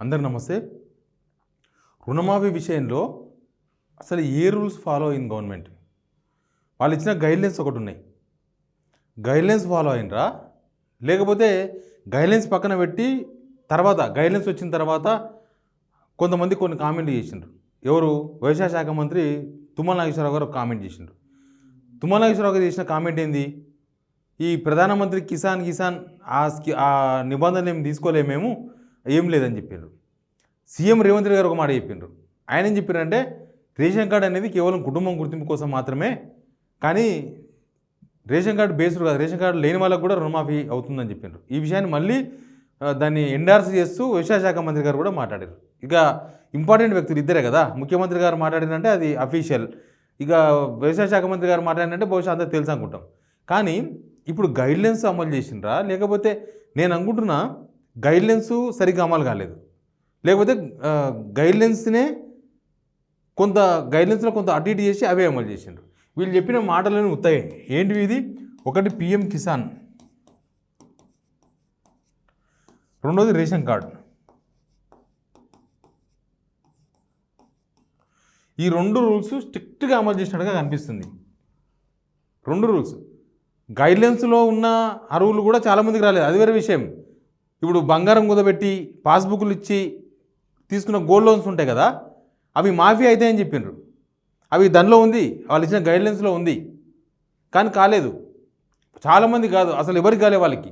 అందరికి నమస్తే. రుణమాఫీ విషయంలో అసలు ఏ రూల్స్ ఫాలో అయింది గవర్నమెంట్? వాళ్ళు ఇచ్చిన గైడ్లైన్స్ ఒకటి ఉన్నాయి. గైడ్లైన్స్ ఫాలో అయినరా, లేకపోతే గైడ్లైన్స్ పక్కన పెట్టి తర్వాత గైడ్లైన్స్ వచ్చిన తర్వాత కొంతమంది కొన్ని కామెంట్ చేసిండ్రు. ఎవరు? వ్యవసాయ శాఖ మంత్రి తుమ్మల నాగేశ్వరరావు గారు కామెంట్ చేసిండ్రు. తుమ్మల నాగేశ్వరరావు గారు చేసిన కామెంట్ ఏంది? ఈ ప్రధానమంత్రి కిసాన్ ఆ నిబంధనలు ఏమి తీసుకోలేమేమో ఏం లేదని చెప్పారు. సీఎం రేవంత్ రెడ్డి గారు ఒక మాట చెప్పిండ్రు. ఆయన ఏం చెప్పారంటే రేషన్ కార్డు అనేది కేవలం కుటుంబం గుర్తింపు కోసం మాత్రమే, కానీ రేషన్ కార్డు బేస్డ్ కాదు, రేషన్ కార్డు లేని వాళ్ళకు కూడా రుణమాఫీ అవుతుందని చెప్పిండ్రు. ఈ విషయాన్ని మళ్ళీ దాన్ని ఎండార్స్ చేస్తూ వ్యవసాయ శాఖ మంత్రి గారు కూడా మాట్లాడారు. ఇక ఇంపార్టెంట్ వ్యక్తులు ఇద్దరే కదా, ముఖ్యమంత్రి గారు మాట్లాడినంటే అది అఫీషియల్, ఇక వ్యవసాయ శాఖ మంత్రి గారు మాట్లాడినంటే బహుశా అంతా తెలుసు అనుకుంటాం. కానీ ఇప్పుడు గైడ్లైన్స్ అమలు చేసిండ్రా, లేకపోతే నేను అనుకుంటున్నా గైడ్లైన్స్ సరిగ్గా అమలు కాలేదు, లేకపోతే గైడ్లైన్స్లో కొంత అటు ఇటు చేసి అవే అమలు చేసిండ్రు. వీళ్ళు చెప్పిన మాటలను ఉత్తాయి ఏంటివి? ఇది ఒకటి పిఎం కిసాన్, రెండోది రేషన్ కార్డు. ఈ రెండు రూల్స్ స్ట్రిక్ట్గా అమలు చేసినట్టుగా కనిపిస్తుంది. రెండు రూల్స్ గైడ్లైన్స్లో ఉన్న అరువులు కూడా చాలామందికి రాలేదు, అది వేరే విషయం. ఇప్పుడు బంగారం కుదబెట్టి పాస్బుక్లు ఇచ్చి తీసుకున్న గోల్డ్ లోన్స్ ఉంటాయి కదా, అవి మాఫీ అవుతాయని చెప్పిండ్రు. అవి దానిలో ఉంది, వాళ్ళు ఇచ్చిన గైడ్లైన్స్లో ఉంది, కానీ కాలేదు. చాలామంది కాదు, అసలు ఎవరికి కాలేదు వాళ్ళకి.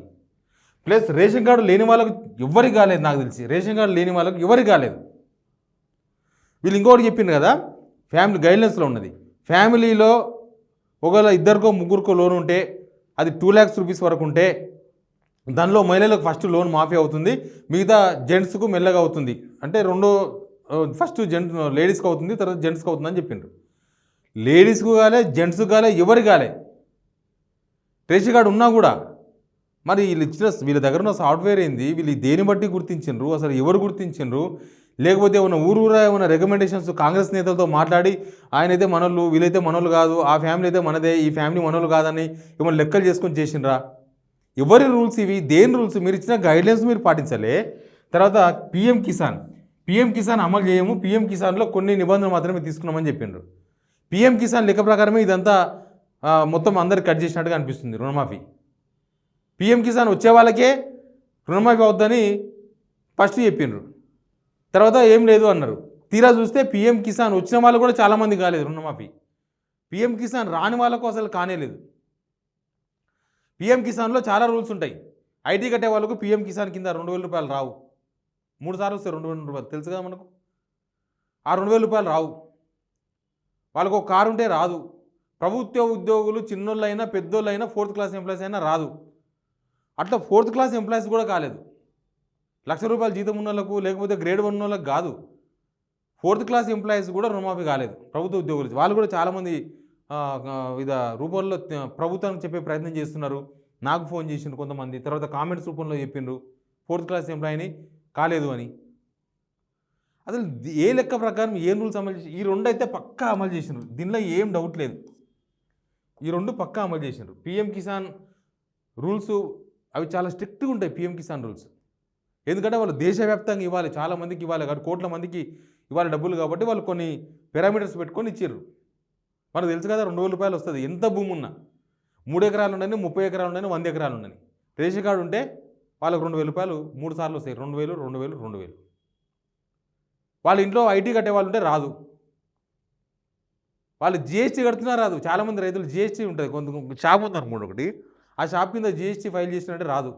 ప్లస్ రేషన్ కార్డు లేని వాళ్ళకు ఎవరికి కాలేదు, నాకు తెలిసి రేషన్ కార్డు లేని వాళ్ళకు ఎవరికి కాలేదు. వీళ్ళు ఇంకొకటి చెప్పిండ్రు కదా, ఫ్యామిలీ గైడ్లైన్స్లో ఉన్నది, ఫ్యామిలీలో ఒకవేళ ఇద్దరికో ముగ్గురికో లోన్ ఉంటే అది 2 lakhs రూపీస్ వరకు ఉంటే దానిలో మహిళలకు ఫస్ట్ లోన్ మాఫీ అవుతుంది, మిగతా జెంట్స్కు మెల్లగా అవుతుంది. అంటే ఫస్ట్ లేడీస్కి అవుతుంది, తర్వాత జెంట్స్కి అవుతుంది అని చెప్పిండ్రు. లేడీస్కు కాలే, జెంట్స్కు కాలే, ఎవరికి కాలే. రేషన్ కార్డు ఉన్నా కూడా మరి వీళ్ళ దగ్గర ఉన్న సాఫ్ట్వేర్ ఏంది? వీళ్ళు దేని బట్టి గుర్తించిండ్రు? అసలు ఎవరు గుర్తించిండ్రు? లేకపోతే ఏమైనా ఊరూరా ఏమైనా రికమెండేషన్స్ కాంగ్రెస్ నేతలతో మాట్లాడి ఆయనైతే మనోళ్ళు, వీళ్ళైతే మనోళ్ళు కాదు, ఆ ఫ్యామిలీ అయితే మనదే, ఈ ఫ్యామిలీ మనోళ్ళు కాదని ఏమైనా లెక్కలు చేసుకొని చేసిండ్రా? ఎవరి రూల్స్ ఇవి? దేని రూల్స్? మీరు ఇచ్చిన గైడ్లైన్స్ మీరు పాటించలే. తర్వాత పిఎం కిసాన్ అమలు చేయము, పిఎం కిసాన్లో కొన్ని నిబంధనలు మాత్రమే తీసుకున్నామని చెప్పిండ్రు. పిఎం కిసాన్ లెక్క ప్రకారమే ఇదంతా మొత్తం అందరికి కట్ చేసినట్టుగా అనిపిస్తుంది రుణమాఫీ. పిఎం కిసాన్ వచ్చే వాళ్ళకే రుణమాఫీ అవుద్దని ఫస్ట్ చెప్పిండ్రు, తర్వాత ఏం లేదు అన్నారు. తీరా చూస్తే పిఎం కిసాన్ వచ్చిన వాళ్ళు కూడా చాలామంది కాలేదు రుణమాఫీ. పిఎం కిసాన్ రాని వాళ్ళకు అసలు కానేలేదు. పిఎం కిసాన్లో చాలా రూల్స్ ఉంటాయి. ఐటీ కట్టే వాళ్ళకు పిఎం కిసాన్ కింద 2,000 రూపాయలు రావు. 3 సార్లు వస్తే 2,000 రూపాయలు, తెలుసు కదా మనకు. ఆ 2,000 రూపాయలు రావు. వాళ్ళకు ఒక కారు ఉంటే రాదు. ప్రభుత్వ ఉద్యోగులు చిన్నోళ్ళైనా పెద్దోళ్ళైనా 4th class ఎంప్లాయీస్ అయినా రాదు. అట్లా 4th class ఎంప్లాయీస్ కూడా కాలేదు. 1,00,000 రూపాయలు జీతం ఉన్న వాళ్ళకు, లేకపోతే గ్రేడ్ 1 వాళ్ళకి కాదు, 4th class ఎంప్లాయీస్ కూడా రుణమాఫీ కాలేదు. ప్రభుత్వ ఉద్యోగులు వాళ్ళు కూడా చాలామంది రూపంలో ప్రభుత్వానికి చెప్పే ప్రయత్నం చేస్తున్నారు. నాకు ఫోన్ చేసిండ్రు కొంతమంది, తర్వాత కామెంట్స్ రూపంలో చెప్పిండ్రు 4th class ఎంప్లాయీని కాలేదు అని. అసలు ఏ లెక్క ప్రకారం ఏ రూల్స్ అమలు చేసి? ఈ రెండు అయితే పక్కా అమలు చేసినారు, దీనిలో ఏం డౌట్ లేదు. ఈ రెండు పక్కా అమలు చేసినారు. పిఎం కిసాన్ రూల్స్ అవి చాలా స్ట్రిక్ట్గా ఉంటాయి. పిఎం కిసాన్ రూల్స్ ఎందుకంటే వాళ్ళు దేశవ్యాప్తంగా ఇవ్వాలి, చాలామందికి ఇవ్వాలి, కాబట్టి కోట్ల మందికి ఇవ్వాలి డబ్బులు, కాబట్టి వాళ్ళు కొన్ని పారామీటర్స్ పెట్టుకొని ఇచ్చారు. మనకు తెలుసు కదా, 2,000 రూపాయలు వస్తుంది ఎంత భూమి ఉన్నా. 3 ఎకరాలు ఉండని, 30 ఎకరాలు ఉండని, 100 ఎకరాలు ఉండని, రేషన్ కార్డు ఉంటే వాళ్ళకు 2,000 రూపాయలు 3 సార్లు వస్తాయి. 2,000, 2,000, 2,000. వాళ్ళ ఇంట్లో ఐటీ కట్టే వాళ్ళు ఉంటే రాదు. వాళ్ళు జిఎస్టీ కడుతున్నా రాదు. చాలామంది రైతులు జిఎస్టీ ఉంటుంది, కొంత షాప్ ఉంది అనుకోండి ఒకటి, ఆ షాప్ కింద జిఎస్టీ ఫైల్ చేసినట్టే రాదు.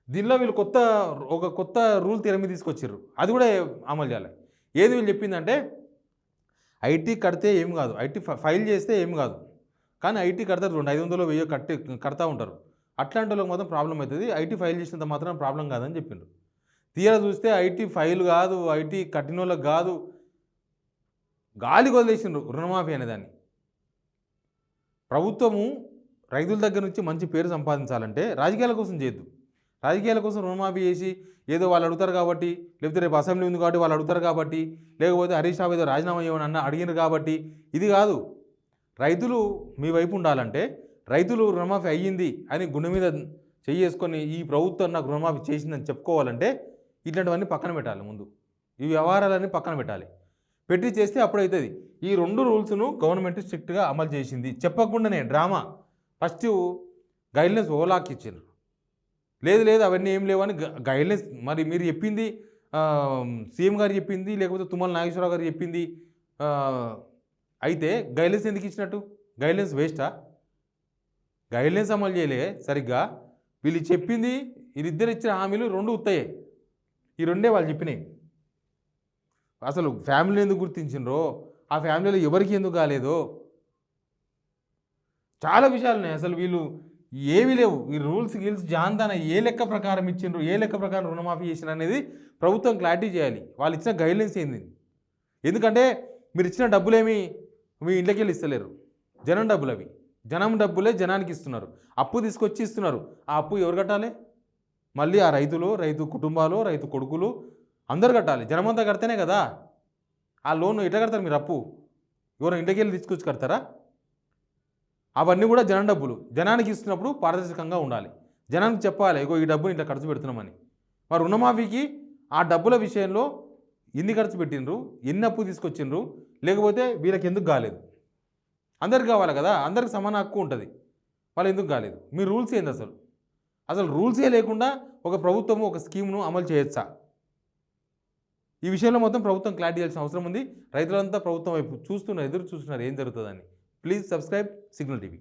దీనిలో వీళ్ళు కొత్త రూల్ తెర మీద తీసుకొచ్చారు, అది కూడా అమలు చేయాలి. ఏది వీళ్ళు చెప్పిందంటే ఐటీ కడితే ఏం కాదు, ఐటీ ఫైల్ చేస్తే ఏం కాదు, కానీ ఐటీ కడతారు చూడండి, 500, 1000 కడతా ఉంటారు. అట్లాంటి వాళ్ళకి మాత్రం ప్రాబ్లం అవుతుంది, ఐటీ ఫైల్ చేసినంత మాత్రం ప్రాబ్లం కాదని చెప్పిండ్రు. తీరా చూస్తే ఐటీ ఫైల్ కాదు, ఐటీ కట్టిన వాళ్ళకి కాదు, గాలికి వదిలేసిండ్రు రుణమాఫీ అనేదాన్ని. ప్రభుత్వము రైతుల దగ్గర నుంచి మంచి పేరు సంపాదించాలంటే రాజకీయాల కోసం చేయొద్దు. రాజకీయాల కోసం రుణమాఫీ చేసి ఏదో వాళ్ళు అడుగుతారు కాబట్టి, లేకపోతే రేపు అసెంబ్లీ ఉంది కాబట్టి వాళ్ళు అడుగుతారు కాబట్టి, లేకపోతే హరీష్ రావు ఏదో రాజీనామా చేయమని అడిగినారు కాబట్టి, ఇది కాదు. రైతులు మీ వైపు ఉండాలంటే, రైతులు రుణమాఫీ అయ్యింది అని గుండె మీద చేసుకొని ఈ ప్రభుత్వం నాకు రుణమాఫీ చేసిందని చెప్పుకోవాలంటే ఇట్లాంటివన్నీ పక్కన పెట్టాలి ముందు. ఈ వ్యవహారాలన్నీ పక్కన పెట్టాలి. పెట్టి చేస్తే అప్పుడవుతుంది. ఈ 2 రూల్స్ను గవర్నమెంట్ స్ట్రిక్ట్గా అమలు చేసింది. చెప్పకుండానే డ్రామా ఫస్ట్ గైడ్లైన్స్ ఓలాకి ఇచ్చారు. లేదు అవన్నీ ఏం లేవని గైడ్లైన్స్. మరి మీరు చెప్పింది సీఎం గారు చెప్పింది, లేకపోతే తుమ్మల నాగేశ్వరరావు గారు చెప్పింది అయితే గైడ్లైన్స్ ఎందుకు ఇచ్చినట్టు? గైడ్లైన్స్ వేస్టా? గైడ్లైన్స్ అమలు చేయలే సరిగ్గా. వీళ్ళు చెప్పింది, వీళ్ళిద్దరు ఇచ్చిన హామీలు 2 ఉత్తాయి. ఈ 2 వాళ్ళు చెప్పినాయి. అసలు ఫ్యామిలీని ఎందుకు గుర్తించినరో, ఆ ఫ్యామిలీలో ఎవరికి ఎందుకు కాలేదో చాలా విషయాలు ఉన్నాయి. అసలు వీళ్ళు ఏవి లేవు. ఈ రూల్స్ జాన్దాన ఏ లెక్క ప్రకారం ఇచ్చిండ్రు, ఏ లెక్క ప్రకారం రుణమాఫీ చేసిన అనేది ప్రభుత్వం క్లారిటీ చేయాలి. వాళ్ళు ఇచ్చిన గైడ్లైన్స్ ఏంది? ఎందుకంటే మీరు ఇచ్చిన డబ్బులేమి మీ ఇంట్లోకి వెళ్ళి ఇస్తలేరు. జనం డబ్బులు అవి. జనం డబ్బులే జనానికి ఇస్తున్నారు. అప్పు తీసుకొచ్చి ఇస్తున్నారు. ఆ అప్పు ఎవరు కట్టాలి? మళ్ళీ ఆ రైతులు, రైతు కుటుంబాలు, రైతు కొడుకులు అందరు కట్టాలి. జనమంతా కడితేనే కదా. ఆ లోన్ ఎట్లా కడతారు మీరు? అప్పు ఎవరైనా ఇంటికి వెళ్ళి తీసుకొచ్చి కడతారా? అవన్నీ కూడా జనం డబ్బులు. జనానికి ఇస్తున్నప్పుడు పారదర్శకంగా ఉండాలి. జనానికి చెప్పాలి, ఇగో ఈ డబ్బుని ఇట్లా ఖర్చు పెడుతున్నామని. మరి రుణమాఫీకి ఆ డబ్బుల విషయంలో ఎన్ని ఖర్చు పెట్టిండ్రు, ఎన్ని అప్పు తీసుకొచ్చిండ్రు, లేకపోతే వీళ్ళకి ఎందుకు కాలేదు? అందరికి కావాలి కదా, అందరికి సమాన హక్కు ఉంటుంది. వాళ్ళు ఎందుకు కాలేదు? మీ రూల్స్ ఏంది అసలు? అసలు రూల్సే లేకుండా ఒక ప్రభుత్వము ఒక స్కీమ్ను అమలు చేయొచ్చా? ఈ విషయంలో మొత్తం ప్రభుత్వం క్లారిటీ చేయాల్సిన అవసరం ఉంది. రైతులంతా ప్రభుత్వం వైపు చూస్తున్నారు, ఎదురు చూస్తున్నారు ఏం జరుగుతుందని. Please subscribe signal TV.